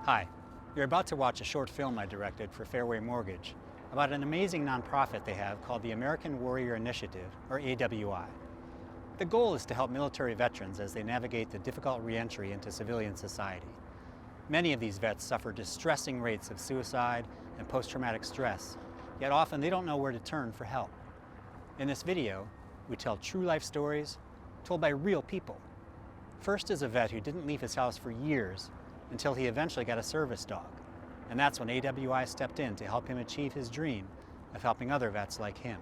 Hi, you're about to watch a short film I directed for Fairway Mortgage about an amazing nonprofit they have called the American Warrior Initiative, or AWI. The goal is to help military veterans as they navigate the difficult re-entry into civilian society. Many of these vets suffer distressing rates of suicide and post-traumatic stress, yet often they don't know where to turn for help. In this video, we tell true life stories told by real people. First is a vet who didn't leave his house for years until he eventually got a service dog. And that's when AWI stepped in to help him achieve his dream of helping other vets like him.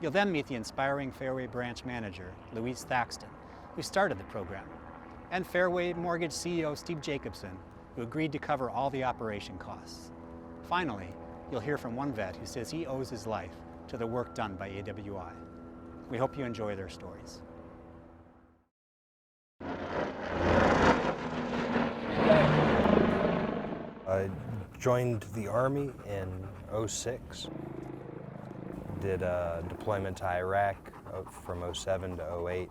You'll then meet the inspiring Fairway branch manager, Louise Thaxton, who started the program, and Fairway Mortgage CEO Steve Jacobson, who agreed to cover all the operation costs. Finally, you'll hear from one vet who says he owes his life to the work done by AWI. We hope you enjoy their stories. I joined the Army in '06, did a deployment to Iraq from '07 to '08.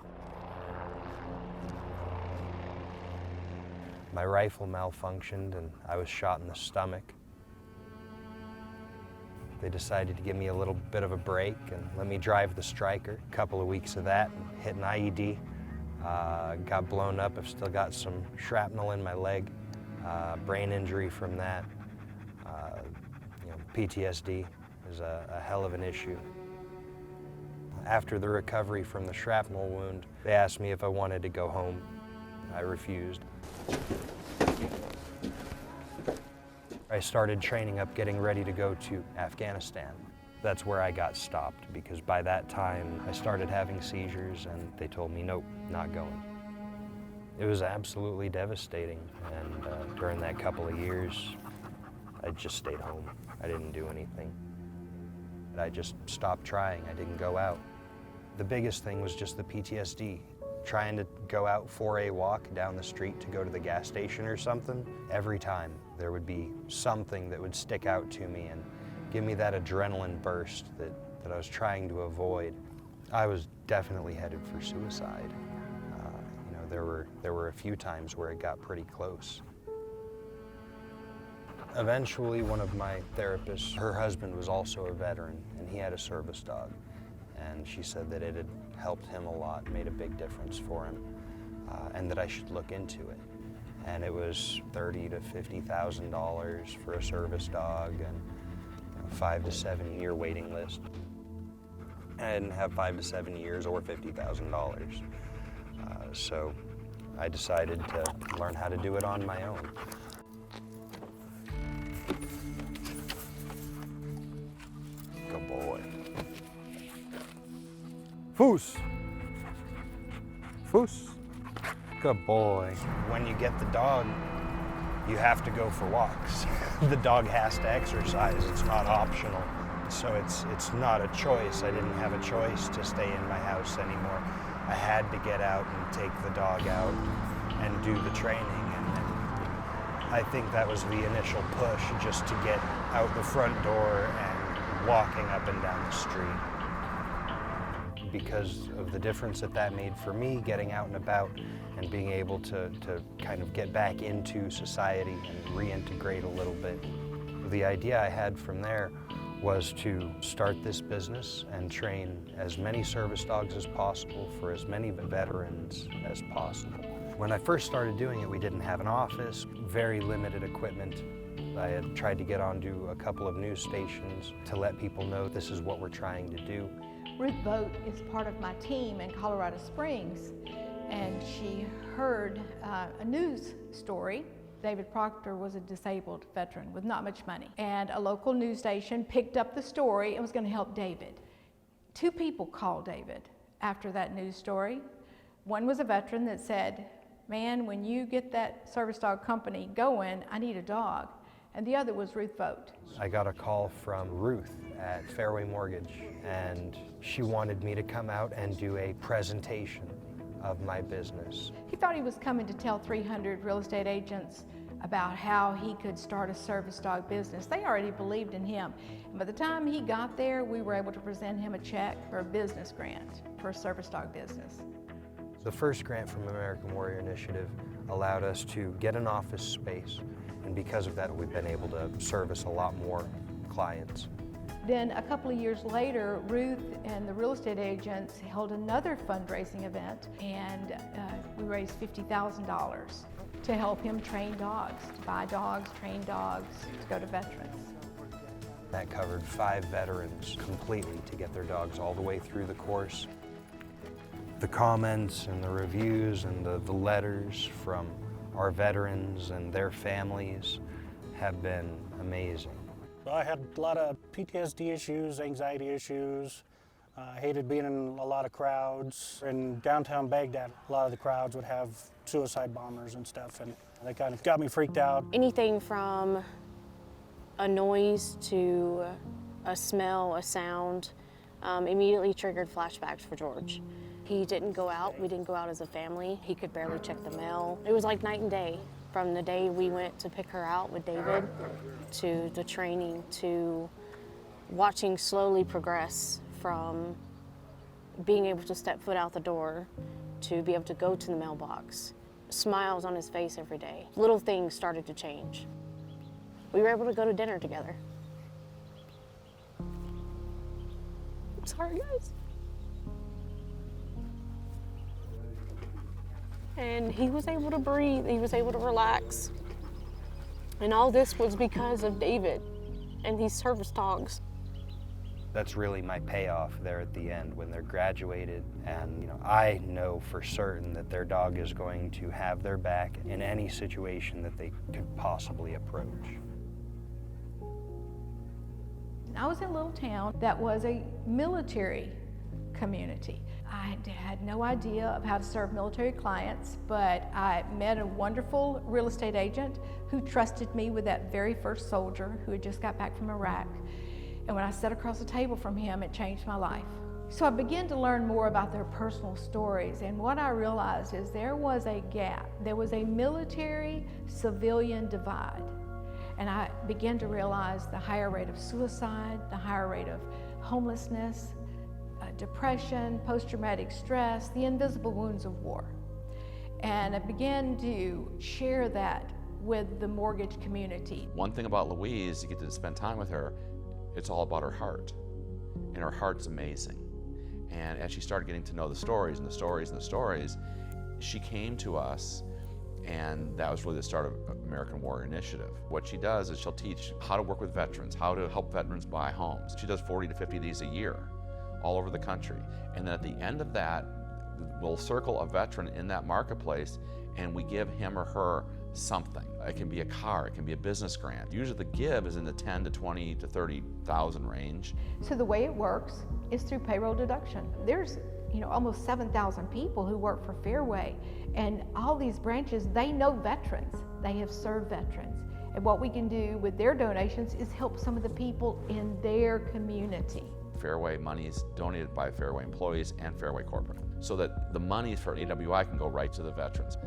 My rifle malfunctioned and I was shot in the stomach. They decided to give me a little bit of a break and let me drive the Striker. A couple of weeks of that, hit an IED, got blown up. I've still got some shrapnel in my leg. Brain injury from that. PTSD is a hell of an issue. After the recovery from the shrapnel wound, they asked me if I wanted to go home. I refused. I started training up, getting ready to go to Afghanistan. That's where I got stopped because by that time I started having seizures and they told me, nope, not going. It was absolutely devastating, and during that couple of years, I just stayed home. I didn't do anything. I just stopped trying. I didn't go out. The biggest thing was just the PTSD. Trying to go out for a walk down the street to go to the gas station or something, every time there would be something that would stick out to me and give me that adrenaline burst that I was trying to avoid. I was definitely headed for suicide. There were a few times where it got pretty close. Eventually, one of my therapists, her husband was also a veteran, and he had a service dog. And she said that it had helped him a lot, made a big difference for him, and that I should look into it. And it was $30,000 to $50,000 for a service dog, and 5 to 7 year waiting list. And I didn't have 5 to 7 years or $50,000. So I decided to learn how to do it on my own. Good boy. Foos. Foos. Good boy. When you get the dog, you have to go for walks. The dog has to exercise. It's not optional. So it's not a choice. I didn't have a choice to stay in my house anymore. I had to get out and take the dog out and do the training. And I think that was the initial push, just to get out the front door and walking up and down the street. Because of the difference that made for me, getting out and about and being able to kind of get back into society and reintegrate a little bit. The idea I had from there was to start this business and train as many service dogs as possible for as many veterans as possible. When I first started doing it, we didn't have an office, very limited equipment. I had tried to get onto a couple of news stations to let people know this is what we're trying to do. Ruth Vogt is part of my team in Colorado Springs, and she heard a news story. David Proctor was a disabled veteran with not much money, and a local news station picked up the story and was going to help David. 2 people called David after that news story. One was a veteran that said, man, when you get that service dog company going, I need a dog. And the other was Ruth Vogt. I got a call from Ruth at Fairway Mortgage, and she wanted me to come out and do a presentation of my business. He thought he was coming to tell 300 real estate agents about how he could start a service dog business. They already believed in him. And by the time he got there, we were able to present him a check for a business grant for a service dog business. The first grant from American Warrior Initiative allowed us to get an office space, and because of that, we've been able to service a lot more clients. Then a couple of years later, Ruth and the real estate agents held another fundraising event, and we raised $50,000 to help him train dogs, to buy dogs, train dogs, to go to veterans. That covered 5 veterans completely to get their dogs all the way through the course. The comments and the reviews and the letters from our veterans and their families have been amazing. I had a lot of PTSD issues, anxiety issues. I hated being in a lot of crowds. In downtown Baghdad, a lot of the crowds would have suicide bombers and stuff, and that kind of got me freaked out. Anything from a noise to a smell, a sound, immediately triggered flashbacks for George. He didn't go out. We didn't go out as a family. He could barely check the mail. It was like night and day. From the day we went to pick her out with David, to the training, to watching slowly progress from being able to step foot out the door to be able to go to the mailbox. Smiles on his face every day. Little things started to change. We were able to go to dinner together. I'm sorry, guys. And he was able to breathe, he was able to relax. And all this was because of David and these service dogs. That's really my payoff there at the end when they're graduated, and I know for certain that their dog is going to have their back in any situation that they could possibly approach. I was in a little town that was a military community. I had no idea of how to serve military clients, but I met a wonderful real estate agent who trusted me with that very first soldier who had just got back from Iraq. And when I sat across the table from him, it changed my life. So I began to learn more about their personal stories, and what I realized is there was a gap. There was a military-civilian divide. And I began to realize the higher rate of suicide, the higher rate of homelessness, depression, post-traumatic stress, the invisible wounds of war. And I began to share that with the mortgage community. One thing about Louise, you get to spend time with her, it's all about her heart. And her heart's amazing. And as she started getting to know the stories and the stories and the stories, she came to us, and that was really the start of American Warrior Initiative. What she does is she'll teach how to work with veterans, how to help veterans buy homes. She does 40 to 50 of these a year, all over the country. And then at the end of that, we'll circle a veteran in that marketplace, and we give him or her something. It can be a car, it can be a business grant. Usually the give is in the 10 to 20 to 30,000 range. So the way it works is through payroll deduction. There's almost 7,000 people who work for Fairway, and all these branches, they know veterans. They have served veterans. And what we can do with their donations is help some of the people in their community. Fairway money is donated by Fairway employees and Fairway corporate, so that the money for AWI can go right to the veterans.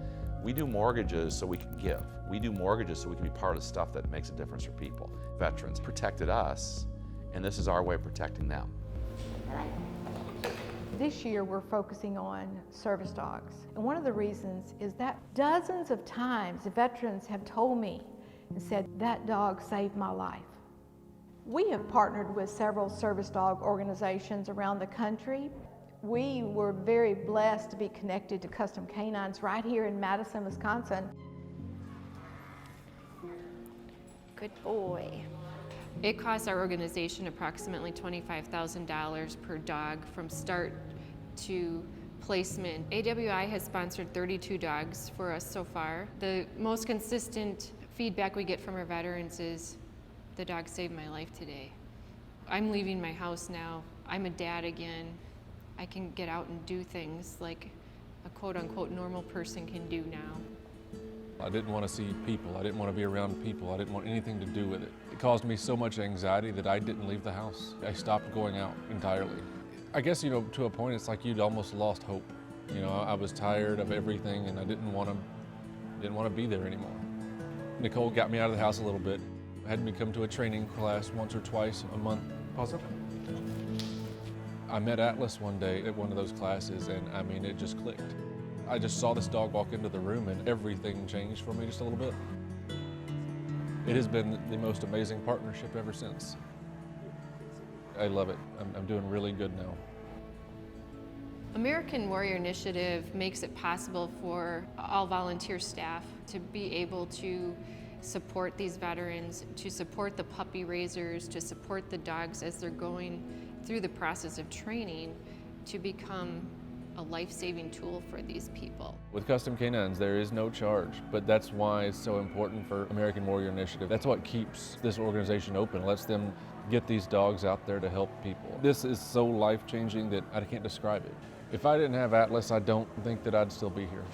We do mortgages so we can give. We do mortgages so we can be part of stuff that makes a difference for people. Veterans protected us, and this is our way of protecting them. This year we're focusing on service dogs. And one of the reasons is that dozens of times the veterans have told me and said, that dog saved my life. We have partnered with several service dog organizations around the country. We were very blessed to be connected to Custom Canines right here in Madison, Wisconsin. Good boy. It costs our organization approximately $25,000 per dog from start to placement. AWI has sponsored 32 dogs for us so far. The most consistent feedback we get from our veterans is, the dog saved my life today. I'm leaving my house now. I'm a dad again. I can get out and do things like a quote-unquote normal person can do now. I didn't want to see people. I didn't want to be around people. I didn't want anything to do with it. It caused me so much anxiety that I didn't leave the house. I stopped going out entirely. I guess, to a point, it's like you'd almost lost hope. I was tired of everything, and I didn't want to be there anymore. Nicole got me out of the house a little bit. Had me come to a training class once or twice a month. Pause up. I met Atlas one day at one of those classes, and it just clicked. I just saw this dog walk into the room and everything changed for me just a little bit. It has been the most amazing partnership ever since. I love it. I'm doing really good now. American Warrior Initiative makes it possible for all volunteer staff to be able to support these veterans, to support the puppy raisers, to support the dogs as they're going through the process of training to become a life-saving tool for these people. With custom canines, there is no charge, but that's why it's so important for American Warrior Initiative. That's what keeps this organization open, lets them get these dogs out there to help people. This is so life-changing that I can't describe it. If I didn't have Atlas, I don't think that I'd still be here.